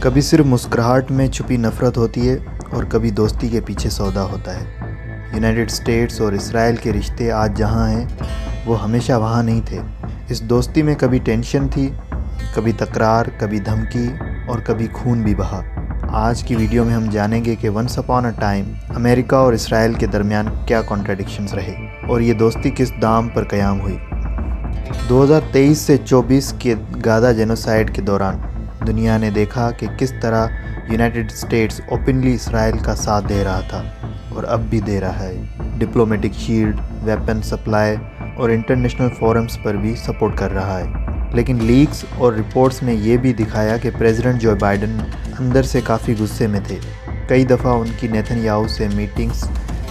کبھی صرف مسکراہٹ میں چھپی نفرت ہوتی ہے اور کبھی دوستی کے پیچھے سودا ہوتا ہے۔ یونائٹڈ اسٹیٹس اور اسرائیل کے رشتے آج جہاں ہیں وہ ہمیشہ وہاں نہیں تھے۔ اس دوستی میں کبھی ٹینشن تھی، کبھی تکرار، کبھی دھمکی اور کبھی خون بھی بہا۔ آج کی ویڈیو میں ہم جانیں گے کہ ونس اپان اے ٹائم امریکہ اور اسرائیل کے درمیان کیا کانٹرڈکشنز رہے اور یہ دوستی کس دام پر قیام ہوئی۔ 2023 سے 24 کے غزہ جینوسائیڈ کے دوران دنیا نے دیکھا کہ کس طرح یونائٹڈ اسٹیٹس اوپنلی اسرائیل کا ساتھ دے رہا تھا اور اب بھی دے رہا ہے۔ ڈپلومیٹک شیلڈ، ویپن سپلائی اور انٹرنیشنل فورمز پر بھی سپورٹ کر رہا ہے۔ لیکن لیکس اور رپورٹس نے یہ بھی دکھایا کہ پریزیڈنٹ جو بائیڈن اندر سے کافی غصے میں تھے۔ کئی دفعہ ان کی نیتن یاہو سے میٹنگز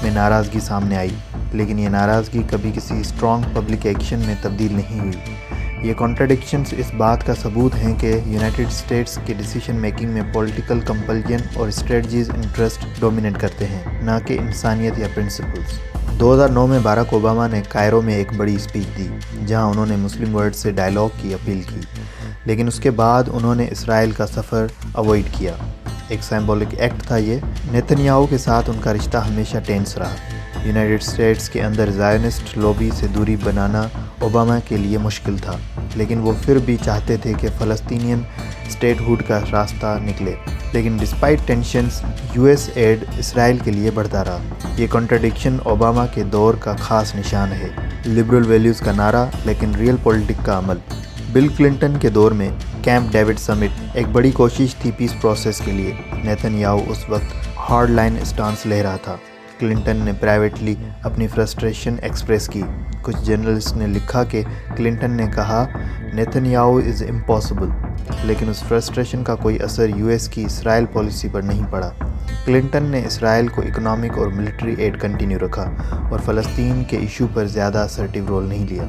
میں ناراضگی سامنے آئی، لیکن یہ ناراضگی کبھی کسی اسٹرانگ پبلک ایکشن میں تبدیل نہیں ہوئی۔ یہ کانٹرڈکشنز اس بات کا ثبوت ہیں کہ یونائٹڈ اسٹیٹس کے ڈیسیژن میکنگ میں پولیٹیکل کمپلژن اور اسٹریٹجیز انٹرسٹ ڈومینیٹ کرتے ہیں، نہ کہ انسانیت یا پرنسپلز۔ 2009 میں باراک اوباما نے کائرو میں ایک بڑی اسپیچ دی جہاں انہوں نے مسلم ورلڈ سے ڈائیلاگ کی اپیل کی، لیکن اس کے بعد انہوں نے اسرائیل کا سفر اوائڈ کیا۔ ایک سمبولک ایکٹ تھا یہ۔ نیتن یاہو کے ساتھ ان کا رشتہ ہمیشہ ٹینس رہا۔ یونائٹڈ اسٹیٹس کے اندر زائونسٹ لوبی سے دوری بنانا اوباما کے لیے مشکل تھا، لیکن وہ پھر بھی چاہتے تھے کہ فلسطینین اسٹیٹ ہوڈ کا راستہ نکلے۔ لیکن despite tensions, U S aid Israel کے لیے بڑھتا رہا۔ یہ کنٹرڈکشن اوباما کے دور کا خاص نشان ہے۔ لبرل ویلیوز کا نعرہ لیکن ریئل پولیٹک کا عمل۔ بل کلنٹن کے دور میں کیمپ ڈیوڈ سمٹ ایک بڑی کوشش تھی پیس پروسیس کے لیے۔ نیتن یاہو اس وقت ہارڈ لائن اسٹانس لے رہا تھا۔ کلنٹن نے پرائیویٹلی اپنی فرسٹریشن ایکسپریس کی۔ کچھ جرنلسٹ نے لکھا کہ کلنٹن نے کہا نیتن یاہو از امپاسبل، لیکن اس فرسٹریشن کا کوئی اثر یو ایس کی اسرائیل پالیسی پر نہیں پڑا۔ کلنٹن نے اسرائیل کو اکنامک اور ملٹری ایڈ کنٹینیو رکھا اور فلسطین کے ایشو پر زیادہ اسرٹیو رول نہیں لیا۔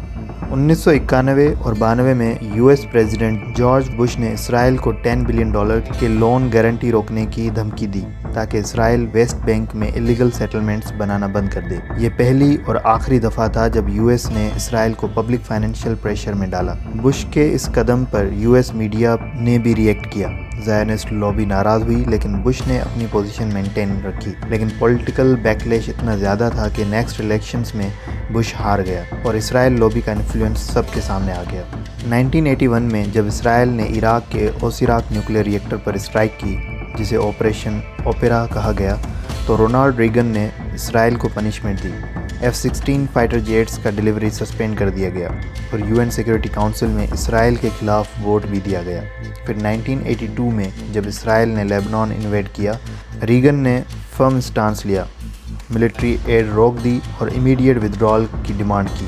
1991 اور 92 میں U S president George Bush نے اسرائیل کو $10 بلین کے لون گارنٹی روکنے کی دھمکی دی تاکہ اسرائیل ویسٹ بینک میں الیگل سیٹلمنٹس بنانا بند کر دے۔ یہ پہلی اور آخری دفعہ تھا جب یو ایس نے اسرائیل کو پبلک فائنینشیل پریشر میں ڈالا۔ بش کے اس قدم پر یو ایس میڈیا نے بھی ریئیکٹ کیا۔ زائونسٹ لابی ناراض ہوئی، لیکن بش نے اپنی پوزیشن مینٹین رکھی۔ لیکن پولیٹیکل بیکلیش اتنا زیادہ تھا کہ نیکسٹ الیکشنز میں بش ہار گیا اور اسرائیل لابی کا انفلوئنس سب کے سامنے آ گیا۔ 1981 میں جب اسرائیل نے عراق کے اوسیراک نیوکلیئر ری ایکٹر پر اسٹرائک کی، جسے آپریشن اوپیرا کہا گیا، تو رونالڈ ریگن نے اسرائیل کو پنشمنٹ دی۔ F-16 فائٹر جیٹس کا ڈیلیوری سسپینڈ کر دیا گیا اور UN سیکورٹی کونسل میں اسرائیل کے خلاف ووٹ بھی دیا گیا۔ پھر 1982 میں جب اسرائیل نے لیبنان انویڈ کیا، ریگن نے فرم اسٹانس لیا، ملٹری ایڈ روک دی اور امیڈیٹ ودرال کی ڈیمانڈ کی۔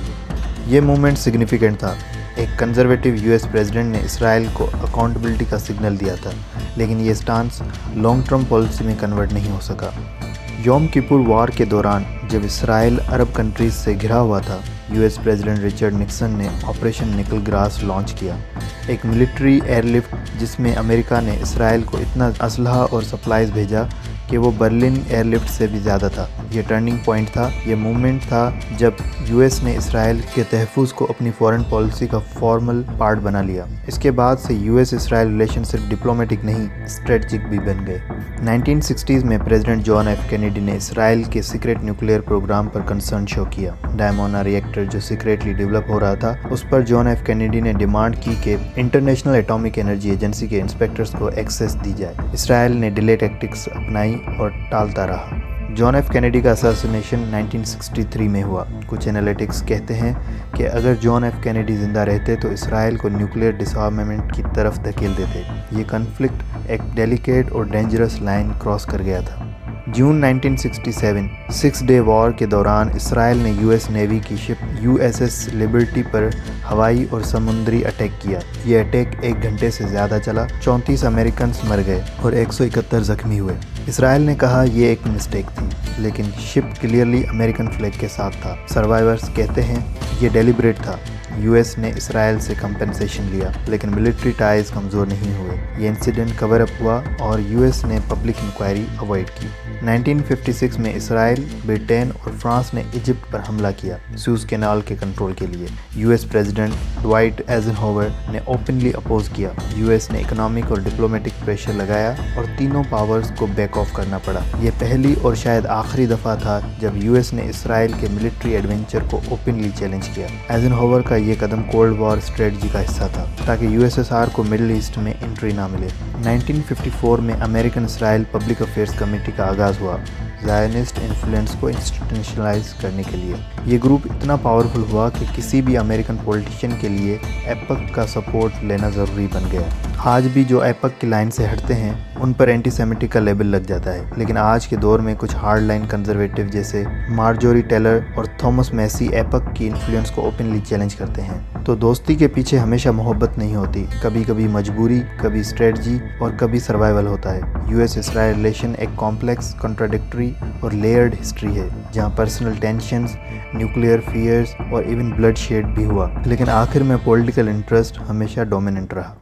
یہ موومنٹ سگنیفیکنٹ تھا۔ ایک کنزرویٹو یو ایس پریزیڈنٹ نے اسرائیل کو اکاؤنٹیبلٹی کا سگنل دیا تھا، لیکن یہ اسٹانس لانگ ٹرم پالیسی میں کنورٹ نہیں ہو سکا۔ یوم کپور وار کے دوران جب اسرائیل عرب کنٹریز سے گھرا ہوا تھا، U S president Richard Nixon نے آپریشن نکل گراس لانچ کیا، ایک ملٹری ایئر لفٹ جس میں امریکہ نے اسرائیل کو اتنا اسلحہ اور سپلائز بھیجا کہ وہ برلن ایئر لفٹ سے بھی زیادہ تھا۔ یہ ٹرننگ پوائنٹ تھا۔ یہ موومنٹ تھا جب یو ایس نے اسرائیل کے تحفظ کو اپنی فارن پالیسی کا فارمل پارٹ بنا لیا۔ اس کے بعد سے یو ایس اسرائیل ریلیشن صرف ڈپلومیٹک نہیں، اسٹریٹجک بھی بن گئے۔ 1960s میں پریزیڈنٹ جان ایف کینیڈی نے اسرائیل کے سیکرٹ نیوکلیئر پروگرام پر کنسرن شو کیا۔ ڈائمونا ری ایکٹر جو سیکریٹلی ڈیولپ ہو رہا تھا، اس پر جان ایف کینیڈی نے ڈیمانڈ کی کہ انٹرنیشنل ایٹامک انرجی ایجنسی کے انسپیکٹرز کو ایکسیس دی جائے۔ اسرائیل نے ڈیلے ٹیکٹکس اپنائی اور ٹالتا رہا۔ جان ایف کینیڈی کا اساسینیشن 1963 میں ہوا۔ کچھ انالیٹکس کہتے ہیں کہ اگر جان ایف کینیڈی زندہ رہتے تو اسرائیل کو نیوکلیئر ڈس آرمامنٹ کی طرف دھکیل دیتے۔ یہ کنفلکٹ ایک ڈیلیکیٹ اور ڈینجرس لائن کراس کر گیا تھا۔ جون 1967 سکس ڈے وار کے دوران اسرائیل نے یو ایس نیوی کی ship U S S Liberty پر ہوائی اور سمندری اٹیک کیا۔ یہ اٹیک 1 گھنٹے سے زیادہ چلا۔ 34 امریکنز مر گئے اور 171 زخمی ہوئے۔ اسرائیل نے کہا یہ ایک مسٹیک تھی، لیکن شپ کلیئرلی امریکن فلیگ کے ساتھ تھا۔ سروائیورز کہتے ہیں یہ ڈیلیبریٹ تھا۔ یو ایس نے اسرائیل سے کمپنسیشن لیا لیکن ملٹری ٹائز کمزور نہیں ہوئے۔ یہ انسیڈنٹ کور اپ ہوا اور یو ایس نے پبلک انکوائری اوائڈ کی۔ 1956 میں اسرائیل، برٹین اور فرانس نے ایجپٹ پر حملہ کیا سوئز کینال کے کنٹرول کے لیے۔ یو ایس پریزیڈنٹ ڈوائٹ ایزن ہوور نے اوپنلی اپوز کیا۔ یو ایس نے اکنامک اور ڈپلومیٹک پریشر لگایا اور تینوں پاورز کو بیک آف کرنا پڑا۔ یہ پہلی اور شاید آخری دفعہ تھا جب یو ایس نے اسرائیل کے ملٹری ایڈونچر کو اوپنلی چیلنج کیا۔ ایزن ہوور کا یہ قدم کولڈ وار اسٹریٹجی کا حصہ تھا تاکہ یو ایس ایس آر کو مڈل ایسٹ میں انٹری نہ ملے۔ 1954 میں امریکن اسرائیل پبلک افیئرز کمیٹی کا آغاز ہوا زائنسٹ انفلوئنس کو انسٹیٹیوشنلائز کرنے کے لیے۔ یہ گروپ اتنا پاورفل ہوا کہ کسی بھی امریکن پولیٹیشین کے لیے ایپک کا سپورٹ لینا ضروری بن گیا۔ آج بھی جو ایپک کی لائن سے ہٹتے ہیں ان پر اینٹی سیمیٹک کا لیبل لگ جاتا ہے، لیکن آج کے دور میں کچھ ہارڈ لائن کنزرویٹو جیسے مارجوری ٹیلر اور تھامس میسی ایپک کی انفلوئنس کو اوپنلی چیلنج کرتے ہیں۔ تو دوستی کے پیچھے ہمیشہ محبت نہیں ہوتی، کبھی کبھی مجبوری، کبھی اسٹریٹجی اور کبھی سروائیول ہوتا ہے۔ یو ایس اسرائیل ریلیشن ایک کمپلیکس، کنٹراڈکٹری اور لیئرڈ ہسٹری ہے جہاں پرسنل ٹینشنز، نیوکلیئر فیئرز اور ایون بلڈ شیڈ بھی ہوا، لیکن آخر میں پولیٹیکل انٹرسٹ ہمیشہ ڈومیننٹ رہا۔